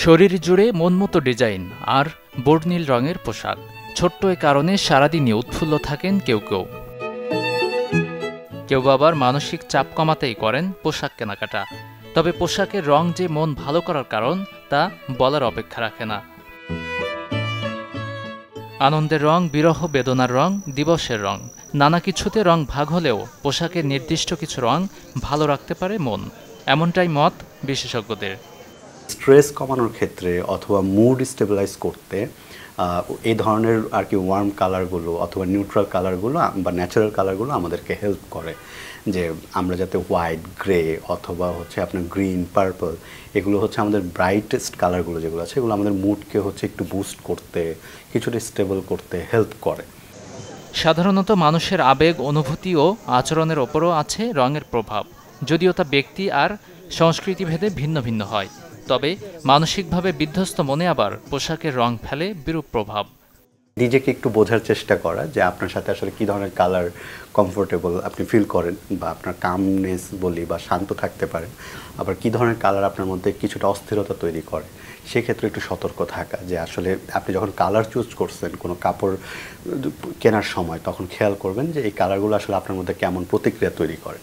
শরীর জুড়ে মনমতো ডিজাইন আর বর্ণিল রঙের পোশাক। ছোট্ট এ কারণে সারাদিনই উৎফুল্ল থাকেন কেউ কেউ। কেউ আবার মানসিক চাপ কমাতেই করেন পোশাক কেনাকাটা। তবে পোশাকের রং যে মন ভালো করার কারণ তা বলার অপেক্ষা রাখে না। আনন্দের রং, বিরহ বেদনার রং, দিবসের রং, নানা কিছুতে রং ভাগ হলেও পোশাকের নির্দিষ্ট কিছু রং ভালো রাখতে পারে মন, এমনটাই মত বিশেষজ্ঞদের। স্ট্রেস কমানোর ক্ষেত্রে অথবা মুড স্টেবিলাইজ করতে এই ধরনের আর কি ওয়ার্ম কালারগুলো অথবা নিউট্রাল কালারগুলো বা ন্যাচারাল কালারগুলো আমাদেরকে হেল্প করে, যে আমরা যাতে হোয়াইট, গ্রে অথবা হচ্ছে আপনার গ্রিন, পার্পল, এগুলো হচ্ছে আমাদের ব্রাইটেস্ট কালারগুলো যেগুলো আছে, এগুলো আমাদের মুডকে হচ্ছে একটু বুস্ট করতে, কিছুটা স্টেবল করতে হেল্প করে। সাধারণত মানুষের আবেগ, অনুভূতি ও আচরণের ওপরও আছে রঙের প্রভাব, যদিও তা ব্যক্তি আর সংস্কৃতিভেদে ভিন্ন ভিন্ন হয়। তবে মানসিকভাবে বিধ্বস্ত মনে আবার পোশাকের রং ফেলে বিরূপ প্রভাব। নিজেকে একটু বোঝার চেষ্টা করা যে আপনার সাথে আসলে কী ধরনের কালার কমফোর্টেবল আপনি ফিল করেন, বা আপনার কামনেস বলি বা শান্ত থাকতে পারেন, আবার কী ধরনের কালার আপনার মধ্যে কিছুটা অস্থিরতা তৈরি করে। সেক্ষেত্রে একটু সতর্ক থাকা যে আসলে আপনি যখন কালার চুজ করছেন কোনো কাপড় কেনার সময়, তখন খেয়াল করবেন যে এই কালারগুলো আসলে আপনার মধ্যে কেমন প্রতিক্রিয়া তৈরি করে।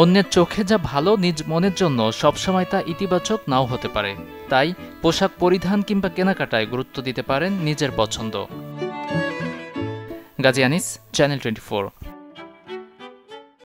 অন্যের চোখে যা ভালো, নিজ মনের জন্য সবসময় তা ইতিবাচক নাও হতে পারে। তাই পোশাক পরিধান কিংবা কেনাকাটায় গুরুত্ব দিতে পারেন নিজের পছন্দ। গাজী আনিস, চ্যানেল 24।